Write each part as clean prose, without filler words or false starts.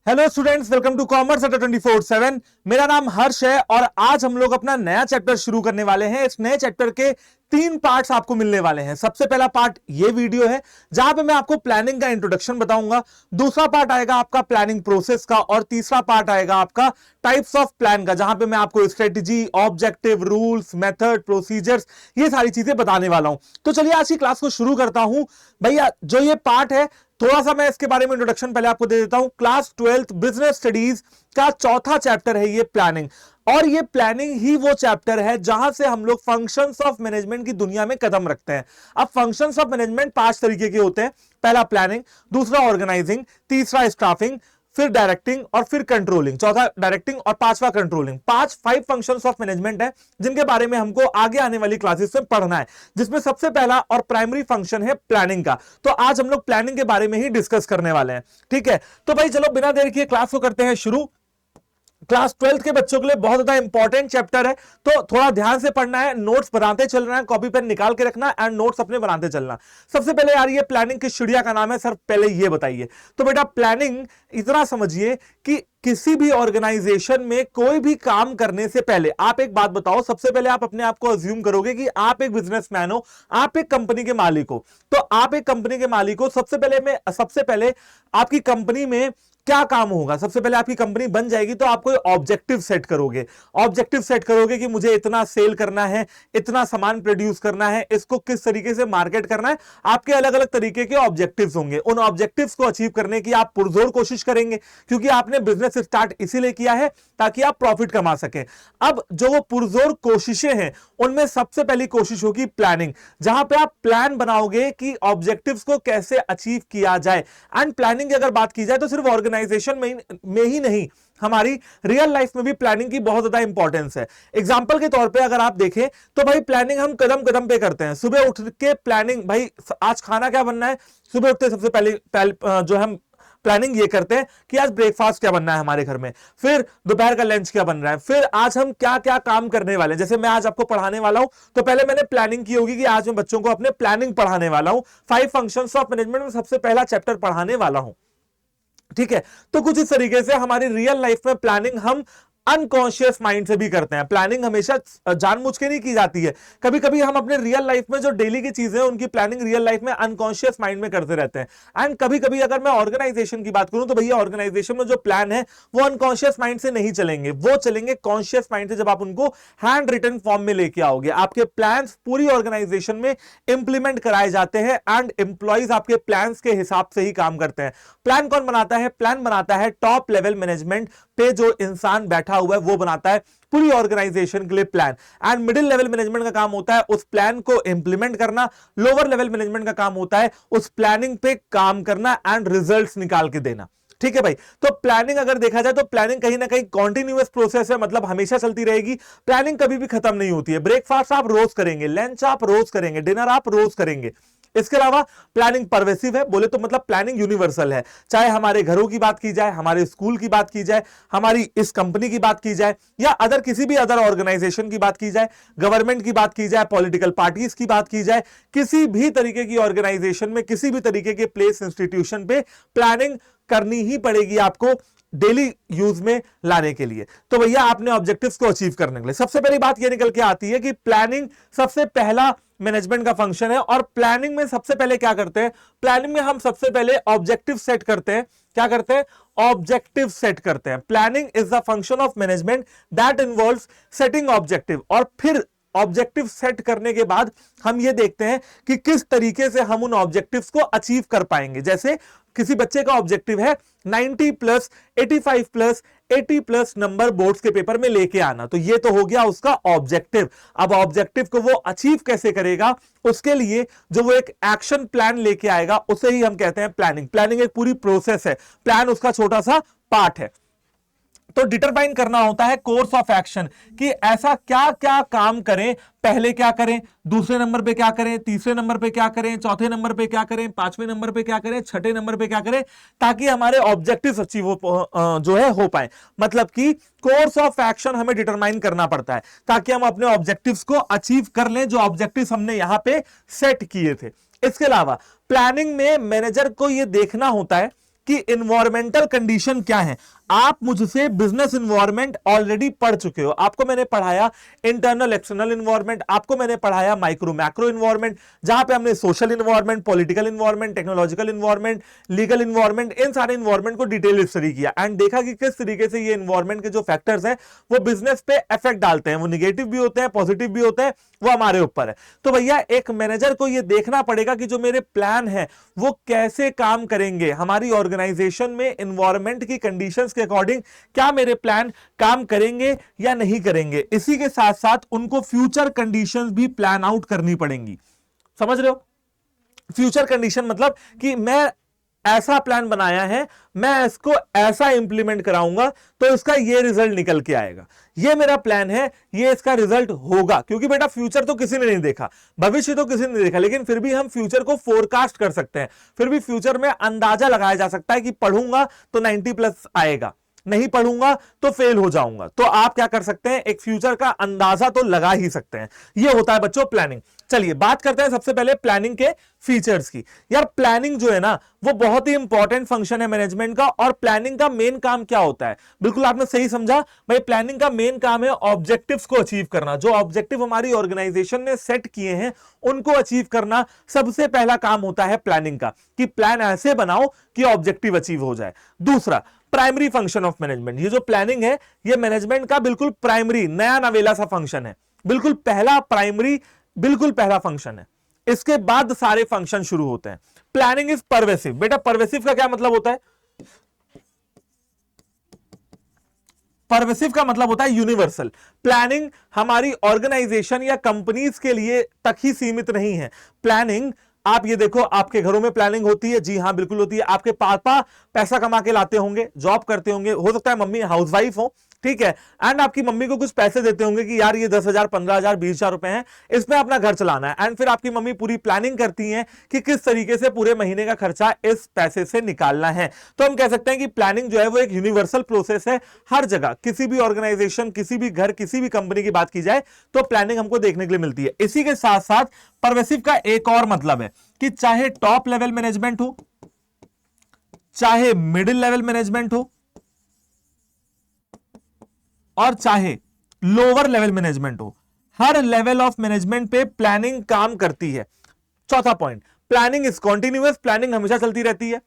Hello students, welcome to commerce Adda 24/7। मेरा नाम हर्ष है और आज हम लोग अपना नया चैप्टर शुरू करने वाले हैं। इस नए चैप्टर के 3 पार्ट्स आपको मिलने वाले हैं। सबसे पहला पार्ट ये वीडियो है जहां पे मैं आपको प्लानिंग का इंट्रोडक्शन बताऊंगा। दूसरा पार्ट आएगा आपका प्लानिंग प्रोसेस का और तीसरा पार्ट आएगा आपका टाइप्स ऑफ प्लान का, जहां पे मैं आपको strategy, objective, rules, method, procedures, ये सारी चीजें बताने वाला हूं। तो चलिए आज की क्लास को शुरू करता हूं। भैया जो ये पार्ट है, थोड़ा सा मैं इसके बारे में इंट्रोडक्शन पहले आपको दे देता हूं। क्लास 12th बिजनेस स्टडीज का चौथा चैप्टर है ये प्लानिंग, और ये प्लानिंग ही वो चैप्टर है जहां से हम लोग फंक्शंस ऑफ मैनेजमेंट की दुनिया में कदम रखते हैं। अब फंक्शंस ऑफ मैनेजमेंट 5 तरीके के होते हैं। पहला प्लानिंग, दूसरा ऑर्गेनाइजिंग, तीसरा स्टाफिंग, फिर डायरेक्टिंग और फिर कंट्रोलिंग, चौथा डायरेक्टिंग और पांचवा कंट्रोलिंग। 5 फंक्शंस ऑफ मैनेजमेंट है जिनके बारे में हमको आगे आने वाली क्लासेस में पढ़ना है, जिसमें सबसे पहला और प्राइमरी फंक्शन है प्लानिंग का। तो आज हम लोग प्लानिंग के बारे में ही डिस्कस करने वाले हैं। ठीक है, तो भाई चलो बिना देर किए क्लास को करते हैं शुरू। क्लास 12th के बच्चों के लिए बहुत ज्यादा इंपॉर्टेंट चैप्टर है, तो थोड़ा ध्यान से पढ़ना है, नोट्स बनाते चलना है, कॉपी पेन निकाल के रखना एंड नोट्स अपने बनाते चलना। सबसे पहले यार ये प्लानिंग किस चिड़िया का नाम है सर, पहले ये बताइए। तो बेटा प्लानिंग इतना समझिए कि किसी भी ऑर्गेनाइजेशन में कोई भी काम करने से पहले आप एक बात बताओ। सबसे पहले आप अपने आप को अज्यूम करोगे कि आप एक बिजनेसमैन हो, आप एक कंपनी के मालिक हो। तो आप एक कंपनी के मालिक हो, सबसे पहले आपकी कंपनी में क्या काम होगा। सबसे पहले आपकी कंपनी बन जाएगी तो आप कोई ऑब्जेक्टिव सेट करोगे। ऑब्जेक्टिव सेट करोगे कि मुझे इतना सेल करना है, इतना सामान प्रोड्यूस करना है, इसको किस तरीके से मार्केट करना है। आपके अलग अलग तरीके के ऑब्जेक्टिव्स होंगे। उन ऑब्जेक्टिव्स को अचीव करने की आप पुरजोर कोशिश करेंगे, क्योंकि आपने बिजनेस स्टार्ट इसीलिए किया है ताकि आप प्रॉफिट कमा सकें। अब जो वो पुरजोर कोशिशें हैं उनमें सबसे पहली कोशिश होगी प्लानिंग, जहां पे आप प्लान बनाओगे कि ऑब्जेक्टिव्स को कैसे अचीव किया जाए। एंड प्लानिंग की अगर बात की जाए तो सिर्फ ऑर्गेनाइजेशन में ही नहीं, हमारी रियल लाइफ में भी प्लानिंग की बहुत ज्यादा इंपॉर्टेंस है। एग्जांपल के तौर पे अगर आप देखें तो भाई प्लानिंग हम कदम कदम पे करते हैं। सुबह उठ के प्लानिंग, भाई आज खाना क्या बनना है, सुबह उठते सबसे पहले जो हम प्लानिंग ये करते हैं कि आज ब्रेकफास्ट क्या बनना है हमारे घर में, फिर दोपहर का लंच क्या बन रहा है, फिर आज हम क्या क्या काम करने वाले हैं। जैसे मैं आज आपको पढ़ाने वाला हूं तो पहले मैंने प्लानिंग की होगी कि आज मैं बच्चों को अपने प्लानिंग पढ़ाने वाला हूं। 5 फंक्शंस ऑफ मैनेजमेंट में सबसे पहला चैप्टर पढ़ाने वाला हूं। ठीक है, तो कुछ इस तरीके से हमारी रियल लाइफ में प्लानिंग हम अनकॉन्शियस माइंड से भी करते हैं। प्लानिंग हमेशा जानबूझ के नहीं की जाती है। कभी कभी हम अपने रियल लाइफ में जो डेली की चीजें हैं उनकी प्लानिंग रियल लाइफ में अनकॉन्शियस माइंड में करते रहते हैं। एंड कभी कभी अगर मैं ऑर्गेनाइजेशन की बात करूं तो भैया ऑर्गेनाइजेशन में जो प्लान है वो अनकॉन्शियस माइंड से नहीं चलेंगे, वो चलेंगे कॉन्शियस माइंड से। जब आप उनको हैंड रिटन फॉर्म में लेके आओगे, आपके प्लान पूरी ऑर्गेनाइजेशन में इंप्लीमेंट कराए जाते हैं एंड एम्प्लॉइज आपके प्लान के हिसाब से ही काम करते हैं। प्लान कौन बनाता है? प्लान बनाता है टॉप लेवल मैनेजमेंट पे जो इंसान बैठा हुआ है वो बनाता है पूरी ऑर्गेनाइजेशन के लिए plan. And middle level management का काम होता है उस प्लान को इंप्लीमेंट करना। लोअर लेवल मैनेजमेंट का काम होता है उस प्लानिंग पे काम करना एंड रिजल्ट्स निकाल के देना। ठीक है भाई, तो प्लानिंग अगर देखा जाए तो प्लानिंग कहीं ना कहीं कॉन्टिन्यूअस प्रोसेस है, मतलब हमेशा चलती रहेगी। प्लानिंग कभी भी खत्म नहीं होती है। ब्रेकफास्ट आप रोज करेंगे, लंच आप रोज करेंगे, डिनर आप रोज करेंगे। इसके अलावा प्लानिंग परवेसिव है, बोले तो मतलब प्लानिंग यूनिवर्सल है। चाहे हमारे घरों की बात की जाए, हमारे स्कूल की बात की जाए, हमारी इस कंपनी की बात की जाए, या अदर किसी भी अदर ऑर्गेनाइजेशन की बात की जाए, गवर्नमेंट की बात की जाए, पॉलिटिकल पार्टीज की बात की जाए, किसी भी तरीके की ऑर्गेनाइजेशन में, किसी भी तरीके के प्लेस इंस्टीट्यूशन पे प्लानिंग करनी ही पड़ेगी आपको डेली यूज में लाने के लिए। तो भैया आपने ऑब्जेक्टिव्स को अचीव करने के लिए सबसे पहली बात यह निकल के आती है कि प्लानिंग सबसे पहला मैनेजमेंट का फंक्शन है। और प्लानिंग में सबसे पहले क्या करते हैं? प्लानिंग में हम सबसे पहले ऑब्जेक्टिव सेट करते हैं। क्या करते हैं? ऑब्जेक्टिव सेट करते हैं। Planning is the function of management that involves setting objective. और फिर ऑब्जेक्टिव सेट करने के बाद हम ये देखते हैं कि किस तरीके से हम उन ऑब्जेक्टिव्स को अचीव कर पाएंगे। जैसे किसी बच्चे का ऑब्जेक्टिव है 90 plus 85 plus 80 plus number boards के पेपर में लेके आना, तो ये तो हो गया उसका ऑब्जेक्टिव। अब ऑब्जेक्टिव को वो अचीव कैसे करेगा, उसके लिए जो वो एक एक्शन प्लान लेके आएगा उसे ही हम कहते हैं प्लानिंग। प्लानिंग एक पूरी प्रोसेस है, प्लान उसका छोटा सा पार्ट है। तो डिटरमाइन करना होता है कोर्स ऑफ एक्शन कि ऐसा क्या क्या काम करें, पहले क्या करें, दूसरे नंबर पे क्या करें, तीसरे नंबर पे क्या करें, चौथे नंबर पे क्या करें, पांचवें नंबर पे क्या करें, छठे नंबर पे क्या करें, ताकि हमारे ऑब्जेक्टिव्स अचीव हो पाए। मतलब कि कोर्स ऑफ एक्शन हमें डिटरमाइन करना पड़ता है ताकि हम अपने ऑब्जेक्टिव्स को अचीव कर लें, जो ऑब्जेक्टिव्स हमने यहां पे सेट किए थे। इसके अलावा प्लानिंग में मैनेजर को यह देखना होता है कि इन्वायरमेंटल कंडीशन क्या है। आप मुझसे बिजनेस इन्वायरमेंट ऑलरेडी पढ़ चुके हो, आपको मैंने पढ़ाया इंटरनल एक्सटर्नल इन्वायरमेंट, आपको मैंने पढ़ाया माइक्रो मैक्रो इन्वायरमेंट, जहां पे हमने social environment, political environment, technological environment, legal environment, इन सारे इन्वायरमेंट को डिटेल स्टडी किया एंड देखा कि किस तरीके से ये इन्वायरमेंट के जो फैक्टर्स हैं वो बिजनेस पे इफेक्ट डालते हैं। वो निगेटिव भी होते हैं, पॉजिटिव भी होते हैं, वो हमारे ऊपर है। तो भैया एक मैनेजर को ये देखना पड़ेगा कि जो मेरे प्लान है वो कैसे काम करेंगे, हमारी ऑर्गेनाइजेशन में इन्वायरमेंट की कंडीशंस के अकॉर्डिंग क्या मेरे प्लान काम करेंगे या नहीं करेंगे। इसी के साथ साथ उनको फ्यूचर कंडीशंस भी प्लान आउट करनी पड़ेंगी। समझ रहे हो? फ्यूचर कंडीशन मतलब कि मैं ऐसा प्लान बनाया है, मैं इसको ऐसा इंप्लीमेंट कराऊंगा तो इसका ये रिजल्ट निकल के आएगा, ये मेरा प्लान है, ये इसका रिजल्ट होगा। क्योंकि बेटा फ्यूचर तो किसी ने नहीं देखा, भविष्य तो किसी ने नहीं देखा, लेकिन फिर भी हम फ्यूचर को फोरकास्ट कर सकते हैं, फिर भी फ्यूचर में अंदाजा लगाया जा सकता है कि पढ़ूंगा तो 90+ आएगा, नहीं पढ़ूंगा तो फेल हो जाऊंगा। तो आप क्या कर सकते हैं, एक फ्यूचर का अंदाजा तो लगा ही सकते हैं। ये होता है बच्चों प्लानिंग। चलिए बात करते हैं सबसे पहले प्लानिंग के फीचर्स की। यार प्लानिंग जो है ना वो बहुत ही इंपॉर्टेंट फंक्शन है मैनेजमेंट का। और प्लानिंग का मेन काम क्या होता है? बिल्कुल आपने सही समझा भाई, प्लानिंग का मेन काम है ऑब्जेक्टिव्स को अचीव करना। जो ऑब्जेक्टिव हमारी ऑर्गेनाइजेशन ने सेट किए हैं उनको अचीव करना सबसे पहला काम होता है प्लानिंग का, कि प्लान ऐसे बनाओ कि ऑब्जेक्टिव अचीव हो जाए। दूसरा प्राइमरी फंक्शन ऑफ मैनेजमेंट, ये जो प्लानिंग है ये मैनेजमेंट का बिल्कुल प्राइमरी नया नवेला सा फंक्शन है, बिल्कुल पहला प्राइमरी, बिल्कुल पहला फंक्शन है। इसके बाद सारे फंक्शन शुरू होते हैं। Planning is pervasive. बेटा परवेसिव का क्या मतलब होता है? परवेसिव का मतलब होता है यूनिवर्सल। प्लानिंग हमारी ऑर्गेनाइजेशन या कंपनीज के लिए तक ही सीमित नहीं है। प्लानिंग आप ये देखो, आपके घरों में प्लानिंग होती है, जी हां बिल्कुल होती है। आपके पापा पैसा कमा के लाते होंगे, जॉब करते होंगे, हो सकता है मम्मी हाउसवाइफ हो, ठीक है, एंड आपकी मम्मी को कुछ पैसे देते होंगे कि यार ये 10,000 15,000 20,000 रुपए हैं, इसमें अपना घर चलाना है। एंड फिर आपकी मम्मी पूरी प्लानिंग करती हैं कि किस तरीके से पूरे महीने का खर्चा इस पैसे से निकालना है। तो हम कह सकते हैं कि प्लानिंग जो है वो एक यूनिवर्सल प्रोसेस है। हर जगह किसी भी ऑर्गेनाइजेशन, किसी भी घर, किसी भी कंपनी की बात की जाए तो प्लानिंग हमको देखने के लिए मिलती है। इसी के साथ साथ परवेसिव का एक और मतलब है कि चाहे टॉप लेवल मैनेजमेंट हो, चाहे मिडिल लेवल मैनेजमेंट हो, और चाहे लोअर लेवल मैनेजमेंट हो, हर लेवल ऑफ मैनेजमेंट पे प्लानिंग काम करती है। चौथा point, planning is continuous. Planning हमेशा चलती रहती है।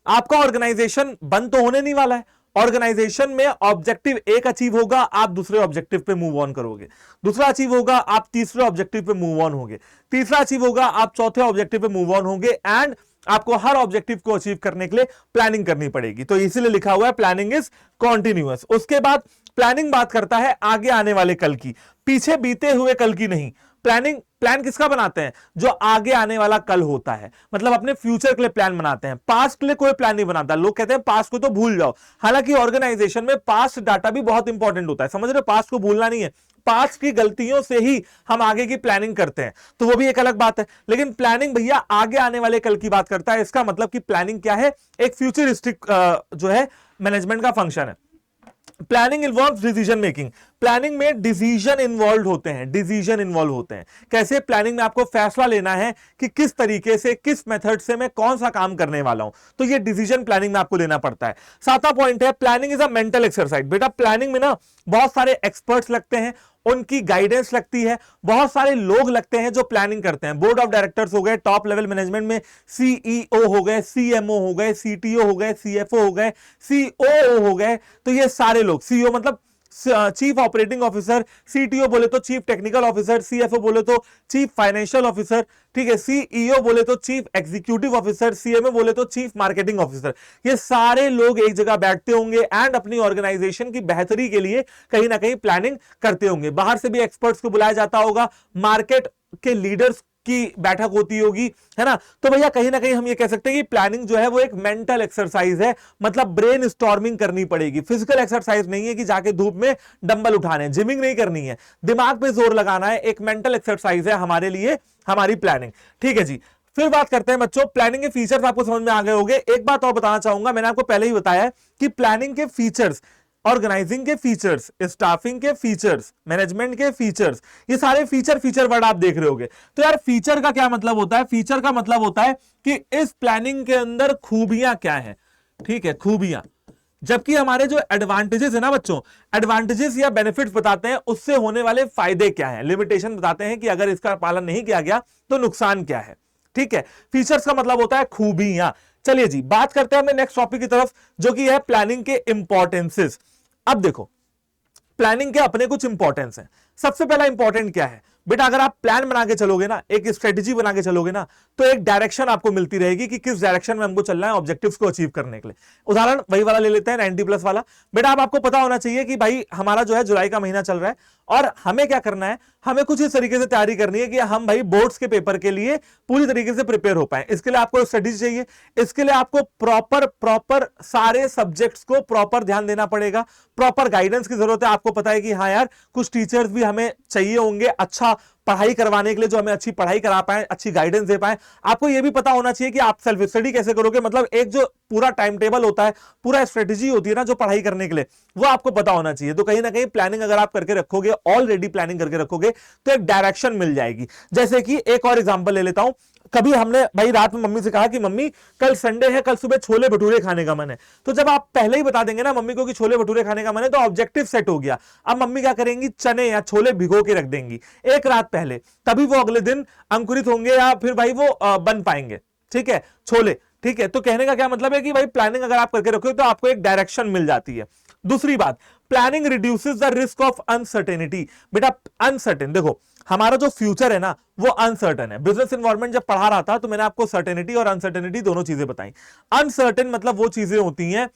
आपका ऑर्गेनाइजेशन बंद तो होने नहीं वाला है। ऑर्गेनाइजेशन में ऑब्जेक्टिव एक अचीव होगा, आप दूसरे ऑब्जेक्टिव पे मूव ऑन करोगे, दूसरा अचीव होगा, आप तीसरे ऑब्जेक्टिव पे मूव ऑन होगे, तीसरा अचीव होगा, आप चौथे ऑब्जेक्टिव पे मूव ऑन होगे। एंड आपको हर ऑब्जेक्टिव को अचीव करने के लिए प्लानिंग करनी पड़ेगी। तो इसीलिए लिखा हुआ है प्लानिंग इज कॉन्टिन्यूअस। उसके बाद प्लानिंग बात करता है आगे आने वाले कल की, पीछे बीते हुए कल की नहीं। प्लान किसका बनाते हैं? जो आगे आने वाला कल होता है, मतलब अपने फ्यूचर के लिए प्लान बनाते हैं। पास्ट के लिए कोई प्लान नहीं बनाता। लोग कहते हैं पास्ट को तो भूल जाओ, हालांकि ऑर्गेनाइजेशन में पास्ट डाटा भी बहुत इंपॉर्टेंट होता है। समझ रहे हो? पास्ट को भूलना नहीं है, पास्ट की गलतियों से ही हम आगे की प्लानिंग करते हैं, तो वो भी एक अलग बात है। लेकिन प्लानिंग भैया आगे आने वाले कल की बात करता है। इसका मतलब कि प्लानिंग क्या है? एक फ्यूचरिस्टिक जो है मैनेजमेंट का फंक्शन है। Planning involve decision making. Planning में डिसीजन इन्वॉल्व होते हैं, डिसीजन इन्वॉल्व होते हैं। कैसे? प्लानिंग में आपको फैसला लेना है कि किस तरीके से, किस मेथड से मैं कौन सा काम करने वाला हूं, तो ये डिसीजन प्लानिंग में आपको लेना पड़ता है। सातवां पॉइंट है planning is a mental exercise. बेटा प्लानिंग में ना बहुत सारे एक्सपर्ट्स लगते हैं, उनकी गाइडेंस लगती है, बहुत सारे लोग लगते हैं जो प्लानिंग करते हैं। बोर्ड ऑफ डायरेक्टर्स हो गए, टॉप लेवल मैनेजमेंट में सीईओ हो गए, सीएमओ हो गए, सीटीओ हो गए, सीएफओ हो गए, सीओओ हो गए। तो ये सारे लोग, सीईओ मतलब चीफ ऑपरेटिंग ऑफिसर, सीटीओ बोले तो चीफ टेक्निकल ऑफिसर, सीएफओ बोले तो चीफ फाइनेंशियल ऑफिसर, ठीक है, सीईओ बोले तो चीफ एग्जीक्यूटिव ऑफिसर, सीएमओ बोले तो चीफ मार्केटिंग ऑफिसर। ये सारे लोग एक जगह बैठते होंगे एंड अपनी ऑर्गेनाइजेशन की बेहतरी के लिए कहीं ना कहीं प्लानिंग करते होंगे। बाहर से भी एक्सपर्ट्स को बुलाया जाता होगा, मार्केट के लीडर्स की बैठक होती होगी, है ना। तो भैया कहीं ना कहीं हम ये कह सकते हैं कि प्लानिंग जो है वो एक मेंटल एक्सरसाइज है, मतलब ब्रेन स्टॉर्मिंग करनी पड़ेगी। फिजिकल एक्सरसाइज नहीं है कि जाके धूप में डंबल उठाने, जिमिंग नहीं करनी है, दिमाग पे जोर लगाना है। एक मेंटल एक्सरसाइज है हमारे लिए हमारी प्लानिंग, ठीक है जी। फिर बात करते हैं बच्चों, प्लानिंग के फीचर्स आपको समझ में आ गए होंगे। एक बात और बताना चाहूंगा, मैंने आपको पहले ही बताया कि प्लानिंग के फीचर्स, ऑर्गेनाइजिंग के फीचर्स, स्टाफिंग के फीचर्स, मैनेजमेंट के फीचर्स, ये सारे फीचर वर्ड आप देख रहे होंगे। तो यार फीचर का क्या मतलब होता है? फीचर का मतलब होता है कि इस प्लानिंग के अंदर खूबियां क्या है, ठीक है, खूबियां। जबकि हमारे जो एडवांटेजेस है ना बच्चों, एडवांटेजेस या बेनिफिट्स बताते हैं उससे होने वाले फायदे क्या हैं, लिमिटेशन बताते हैं कि अगर इसका पालन नहीं किया गया तो नुकसान क्या है। ठीक है, फीचर्स का मतलब होता है खूबियां। चलिए जी, बात करते हैं अपने नेक्स्ट टॉपिक की तरफ, जो कि है प्लानिंग के इंपॉर्टेंसेस। अब देखो, प्लानिंग के अपने कुछ इंपॉर्टेंस है। सबसे पहला इंपॉर्टेंट क्या है बेटा, अगर आप प्लान बना के चलोगे ना, एक स्ट्रेटेजी बना के चलोगे ना, तो एक डायरेक्शन आपको मिलती रहेगी कि किस डायरेक्शन में हमको चलना है ऑब्जेक्टिव्स को अचीव करने के लिए। उदाहरण वही वाला ले लेते हैं, 90+ वाला। बेटा अब आपको पता होना चाहिए कि भाई हमारा जो है जुलाई का महीना चल रहा है और हमें क्या करना है, हमें कुछ इस तरीके से तैयारी करनी है कि हम भाई बोर्ड्स के पेपर के लिए पूरी तरीके से प्रिपेयर हो पाए। इसके लिए आपको स्ट्रेटेजी चाहिए, इसके लिए आपको प्रॉपर सारे सब्जेक्ट्स को प्रॉपर ध्यान देना पड़ेगा, प्रॉपर गाइडेंस की जरूरत है। आपको पता है कि हाँ यार, कुछ टीचर्स भी हमें चाहिए होंगे अच्छा पढ़ाई करवाने के लिए, जो हमें अच्छी पढ़ाई करा पाए, अच्छी गाइडेंस दे पाए। आपको यह भी पता होना चाहिए कि आप सेल्फ स्टडी कैसे करोगे, मतलब एक जो पूरा टाइम टेबल होता है, पूरा स्ट्रेटेजी होती है ना जो पढ़ाई करने के लिए, वो आपको पता होना चाहिए। तो कहीं ना कहीं प्लानिंग अगर आप करके रखोगे, ऑलरेडी प्लानिंग करके रखोगे, तो एक डायरेक्शन मिल जाएगी। जैसे कि एक और एग्जांपल ले लेता हूं, कभी हमने भाई रात में मम्मी से कहा कि मम्मी कल संडे है, कल सुबह छोले भटूरे खाने का मन है। तो जब आप पहले ही बता देंगे ना मम्मी को कि छोले भटूरे खाने का मन है, तो ऑब्जेक्टिव सेट हो गया। अब मम्मी क्या करेंगी, चने या छोले भिगो के रख देंगी एक रात पहले, तभी वो अगले दिन अंकुरित होंगे या फिर भाई वो बन पाएंगे। ठीक है, छोले। ठीक है, तो कहने का क्या मतलब है कि भाई प्लानिंग अगर आप करके रखोगे तो आपको एक डायरेक्शन मिल जाती है। दूसरी बात, planning reduces the risk of uncertainty. बेटा अनसर्टेन, देखो हमारा जो फ्यूचर है ना वो अनसर्टेन है। बिजनेस एनवायरनमेंट जब पढ़ा रहा था तो मैंने आपको सर्टेनिटी और अनसर्टेनिटी दोनों चीजें बताई। अनसर्टेन मतलब वो चीजें होती हैं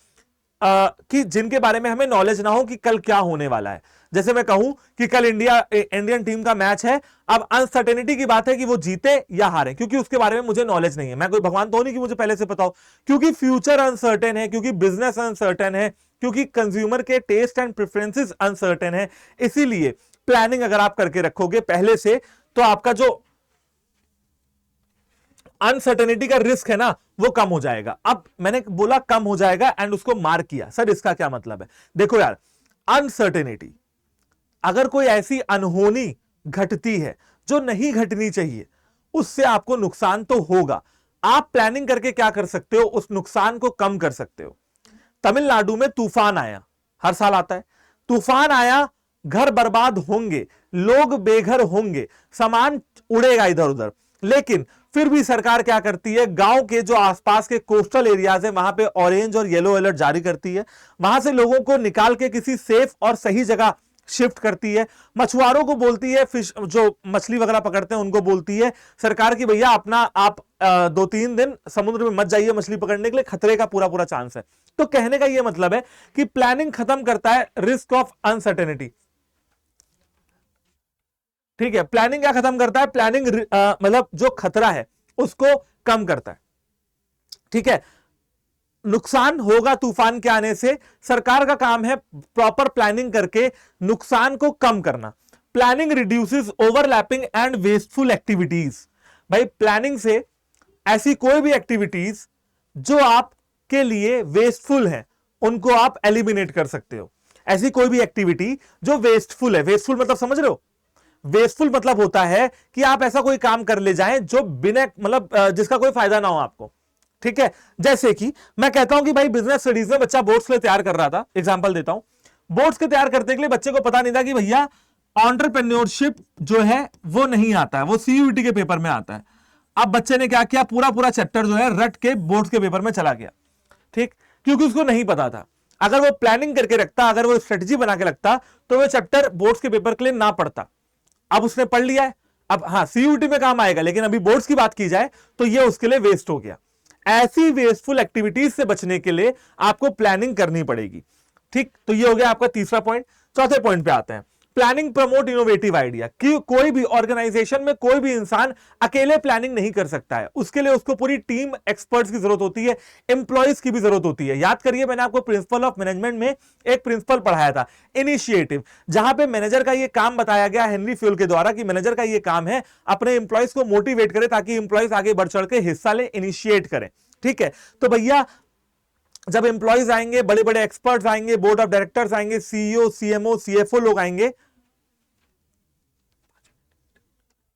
कि जिनके बारे में हमें नॉलेज ना हो कि कल क्या होने वाला है। जैसे मैं कहूं कि कल इंडियन टीम का मैच है, अब अनसर्टेनिटी की बात है कि वो जीते या हारे, क्योंकि उसके बारे में मुझे नॉलेज नहीं है। मैं कोई भगवान तो नहीं कि मुझे पहले से पता हो, क्योंकि फ्यूचर अनसर्टेन है, क्योंकि बिजनेस अनसर्टेन है, क्योंकि कंज्यूमर के टेस्ट एंड प्रेफरेंसेस अनसर्टेन है। इसीलिए प्लानिंग अगर आप करके रखोगे पहले से, तो आपका जो अनसर्टेनिटी का रिस्क है ना वो कम हो जाएगा। अब मैंने बोला कम हो जाएगा एंड उसको मार्क किया, सर इसका क्या मतलब है। देखो यार, अनसर्टेनिटी, अगर कोई ऐसी अनहोनी घटती है जो नहीं घटनी चाहिए, उससे आपको नुकसान तो होगा। आप प्लानिंग करके क्या कर सकते हो, उस नुकसान को कम कर सकते हो। तमिलनाडु में तूफान आया, हर साल आता है, तूफान आया, घर बर्बाद होंगे, लोग बेघर होंगे, सामान उड़ेगा इधर उधर, लेकिन फिर भी सरकार क्या करती है, गांव के जो आसपास के कोस्टल एरियाज है वहां पे ऑरेंज और येलो अलर्ट जारी करती है, वहां से लोगों को निकाल के किसी सेफ और सही जगह शिफ्ट करती है। मछुआरों को बोलती है, फिश जो मछली वगैरह पकड़ते हैं उनको बोलती है सरकार की भैया अपना आप 2-3 दिन समुद्र में मत जाइए मछली पकड़ने के लिए, खतरे का पूरा पूरा चांस है। तो कहने का यह मतलब है कि प्लानिंग खत्म करता है रिस्क ऑफ अनसर्टेनिटी। ठीक है, प्लानिंग क्या खत्म करता है, प्लानिंग मतलब जो खतरा है उसको कम करता है। ठीक है, नुकसान होगा तूफान के आने से, सरकार का काम है प्रॉपर प्लानिंग करके नुकसान को कम करना। Planning reduces overlapping and wasteful activities. भाई प्लानिंग से ऐसी कोई भी एक्टिविटीज जो आपके लिए वेस्टफुल है उनको आप एलिमिनेट कर सकते हो। ऐसी कोई भी एक्टिविटी जो वेस्टफुल है, वेस्टफुल मतलब समझ रहे हो, वेस्टफुल मतलब होता है कि आप ऐसा कोई काम कर ले जाएं जो बिना मतलब जिसका कोई फायदा ना हो आपको। ठीक है, जैसे कि मैं कहता हूं कि भाई बिजनेस स्टडीज में बच्चा बोर्ड्स के लिए तैयार कर रहा था, एग्जांपल देता हूं, बोर्ड्स के तैयार करने के लिए बच्चे को पता नहीं था कि भैया एंटरप्रेन्योरशिप जो है वो नहीं आता है, वो सीयूईटी के पेपर में आता है। अब बच्चे ने क्या किया, पूरा पूरा चैप्टर जो है रट के बोर्ड्स के पेपर में चला गया। ठीक, क्योंकि उसको नहीं पता था। अगर वो प्लानिंग करके रखता, अगर वो स्ट्रेटजी बना के रखता, तो वो चैप्टर बोर्ड्स के पेपर के लिए ना पढ़ता। अब उसने पढ़ लिया है, अब हाँ सीयूटी में काम आएगा, लेकिन अभी बोर्ड्स की बात की जाए तो ये उसके लिए वेस्ट हो गया। ऐसी वेस्टफुल एक्टिविटीज से बचने के लिए आपको प्लानिंग करनी पड़ेगी। ठीक, तो ये हो गया आपका तीसरा पॉइंट। चौथे पॉइंट पे आते हैं, प्लानिंग प्रमोट इनोवेटिव आइडिया। कि कोई भी ऑर्गेनाइजेशन में कोई भी इंसान अकेले प्लानिंग नहीं कर सकता है, उसके लिए उसको पूरी टीम एक्सपर्ट्स की जरूरत होती है, एम्प्लॉइज की भी जरूरत होती है। याद करिए मैंने आपको प्रिंसिपल ऑफ मैनेजमेंट में एक प्रिंसिपल पढ़ाया था, इनिशिएटिव, जहां पे मैनेजर का ये काम बताया गया हेनरी फ्यूल के द्वारा कि मैनेजर का ये काम है अपने एम्प्लॉइज को मोटिवेट करे ताकि एम्प्लॉइज आगे बढ़ चढ़ के हिस्सा ले, इनिशिएट करें। ठीक है, तो भैया जब एम्प्लॉइज आएंगे, बड़े बड़े एक्सपर्ट्स आएंगे, बोर्ड ऑफ डायरेक्टर्स आएंगे, सीईओ सीएमओ सीएफओ लोग आएंगे,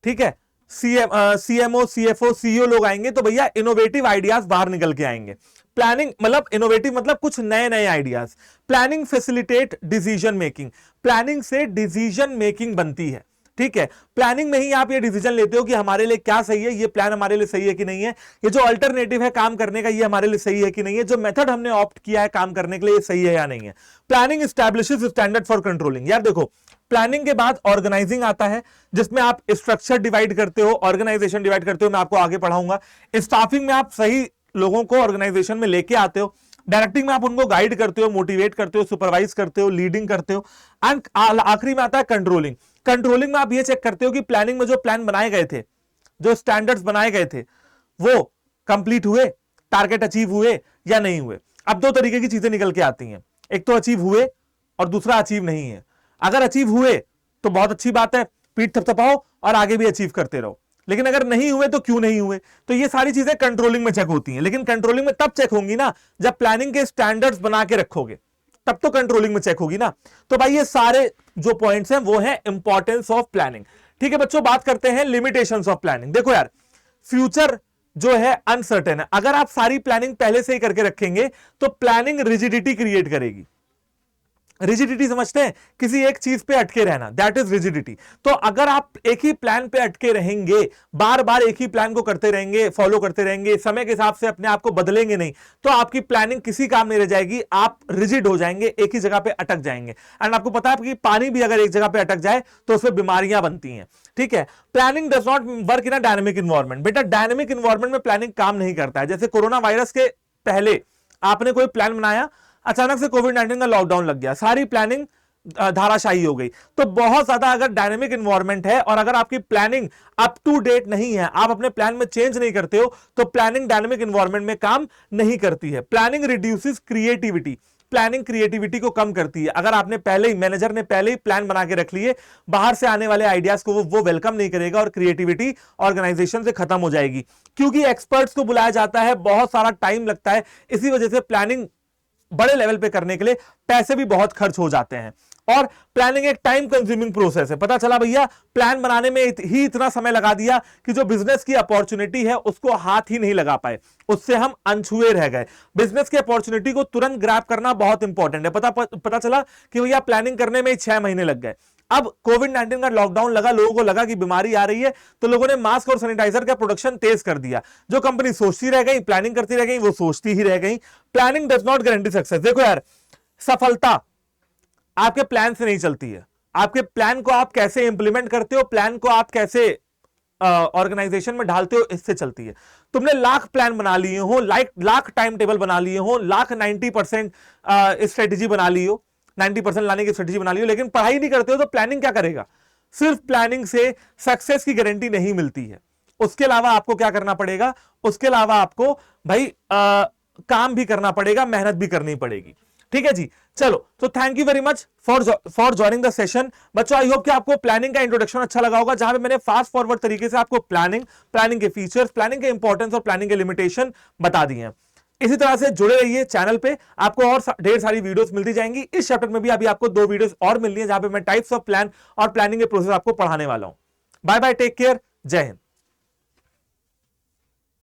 ठीक है, सीएमओ सीएफओ सीईओ लोग आएंगे, तो भैया इनोवेटिव आइडियाज बाहर निकल के आएंगे। प्लानिंग मतलब इनोवेटिव मतलब कुछ नए नए ideas. Planning facilitate decision making, planning से डिसीजन मेकिंग बनती है, ठीक है। प्लानिंग में ही आप ये डिसीजन लेते हो कि हमारे लिए क्या सही है, ये प्लान हमारे लिए सही है कि नहीं है, ये जो अल्टरनेटिव है काम करने का ये हमारे लिए सही है कि नहीं है, जो मेथड हमने ऑप्ट किया है काम करने के लिए ये सही है या नहीं है। Planning establishes standard for controlling. यार देखो, प्लानिंग के बाद ऑर्गेनाइजिंग आता है, जिसमें आप स्ट्रक्चर डिवाइड करते हो, ऑर्गेनाइजेशन डिवाइड करते हो, मैं आपको आगे पढ़ाऊंगा। स्टाफिंग में आप सही लोगों को ऑर्गेनाइजेशन में लेके आते हो। डायरेक्टिंग में आप उनको गाइड करते हो, मोटिवेट करते हो, सुपरवाइज करते हो, लीडिंग करते हो। एंड आखिरी में आता है कंट्रोलिंग। कंट्रोलिंग में आप ये चेक करते हो कि प्लानिंग में जो प्लान बनाए गए थे, जो स्टैंडर्ड्स बनाए गए थे, वो कंप्लीट हुए, टारगेट अचीव हुए या नहीं हुए। अब दो तरीके की चीजें निकल के आती हैं, एक तो अचीव हुए और दूसरा अचीव नहीं है। अगर अचीव हुए तो बहुत अच्छी बात है, पीठ थपथपाओ और आगे भी अचीव करते रहो। लेकिन अगर नहीं हुए तो क्यों नहीं हुए, तो ये सारी चीजें कंट्रोलिंग में चेक होती हैं। लेकिन कंट्रोलिंग में तब चेक होंगी ना जब प्लानिंग के स्टैंडर्ड्स बना के रखोगे, तब तो कंट्रोलिंग में चेक होगी ना। तो भाई ये सारे जो पॉइंट्स हैं वो है इंपॉर्टेंस ऑफ प्लानिंग। ठीक है बच्चों, बात करते हैं लिमिटेशंस ऑफ प्लानिंग। देखो यार, फ्यूचर जो है अनसर्टेन है। अगर आप सारी प्लानिंग पहले से ही करके रखेंगे तो प्लानिंग रिजिडिटी क्रिएट करेगी। रिजिडिटी समझते हैं, किसी एक चीज पे अटके रहना, दैट इज रिजिडिटी। तो अगर आप एक ही प्लान पे अटके रहेंगे, बार बार एक ही प्लान को करते रहेंगे, फॉलो करते रहेंगे, समय के हिसाब से अपने आप को बदलेंगे नहीं, तो आपकी प्लानिंग किसी काम नहीं रह जाएगी, आप रिजिड हो जाएंगे, एक ही जगह पे अटक जाएंगे। एंड आपको पता है कि पानी भी अगर एक जगह पे अटक जाए तो उसमें बीमारियां बनती हैं, ठीक है। Planning does not work in a dynamic environment. बेटा डायनेमिक इन्वायरमेंट में प्लानिंग काम नहीं करता है। जैसे कोरोना वायरस के पहले आपने कोई प्लान बनाया, अचानक से कोविड-19 का लॉकडाउन लग गया, सारी प्लानिंग धाराशाही हो गई। तो बहुत ज्यादा अगर डायनेमिक इन्वायरमेंट है और अगर आपकी प्लानिंग अप टू डेट नहीं है, आप अपने प्लान में चेंज नहीं करते हो, तो प्लानिंग डायनेमिक इन्वायरमेंट में काम नहीं करती है। Planning reduces creativity, planning creativity को कम करती है। अगर आपने पहले ही, मैनेजर ने पहले ही प्लान बना के रख लिए, बाहर से आने वाले आइडियाज को वो वेलकम नहीं करेगा और क्रिएटिविटी ऑर्गेनाइजेशन से खत्म हो जाएगी। क्योंकि एक्सपर्ट्स को बुलाया जाता है, बहुत सारा टाइम लगता है, इसी वजह से प्लानिंग बड़े लेवल पे करने के लिए पैसे भी बहुत खर्च हो जाते हैं। और प्लानिंग एक टाइम कंज्यूमिंग प्रोसेस है। पता चला भैया प्लान बनाने में ही इतना समय लगा दिया कि जो बिजनेस की अपॉर्चुनिटी है उसको हाथ ही नहीं लगा पाए, उससे हम अनछुए रह गए। बिजनेस की अपॉर्चुनिटी को तुरंत ग्रैब करना बहुत इंपॉर्टेंट है। पता चला कि भैया प्लानिंग करने में ही 6 महीने लग गए। अब कोविड-19 का लॉकडाउन लगा, लोगों को लगा कि बीमारी आ रही है, तो लोगों ने मास्क और सैनिटाइजर का प्रोडक्शन तेज कर दिया। जो कंपनी सोचती रह गई, प्लानिंग करती रह गई, वो सोचती ही रह गई। Planning does not guarantee success. देखो यार, सफलता आपके प्लान से नहीं चलती है, आपके प्लान को आप कैसे इंप्लीमेंट करते हो, प्लान को आप कैसे ऑर्गेनाइजेशन में ढालते हो, इससे चलती है। तुमने लाख प्लान बना लिए हो, लाख टाइम टेबल बना लिए हो, लाख 90% स्ट्रेटेजी बना ली हो, 90% लाने की स्ट्रेटेजी बना ली हो, लेकिन पढ़ाई नहीं करते हो तो प्लानिंग क्या करेगा। सिर्फ प्लानिंग से सक्सेस की गारंटी नहीं मिलती है। उसके अलावा आपको क्या करना पड़ेगा, उसके अलावा आपको भाई काम भी करना पड़ेगा, मेहनत भी करनी पड़ेगी। ठीक है जी, चलो, तो thank you very much for joining the session. बच्चों आई होप कि आपको प्लानिंग का इंट्रोडक्शन अच्छा लगा होगा, जहां पे मैंने फास्ट फॉरवर्ड तरीके से आपको प्लानिंग के फीचर्स, प्लानिंग के इंपॉर्टेंस और प्लानिंग के लिमिटेशन बता दिए हैं। इसी तरह से जुड़े रहिए चैनल पे, आपको और ढेर सारी वीडियोस मिलती जाएंगी। इस चैप्टर में भी अभी आपको 2 वीडियोस और मिलनी है, जहां पे मैं टाइप्स ऑफ प्लान और प्लानिंग के प्रोसेस आपको पढ़ाने वाला हूं। बाय बाय, टेक केयर, जय हिंद।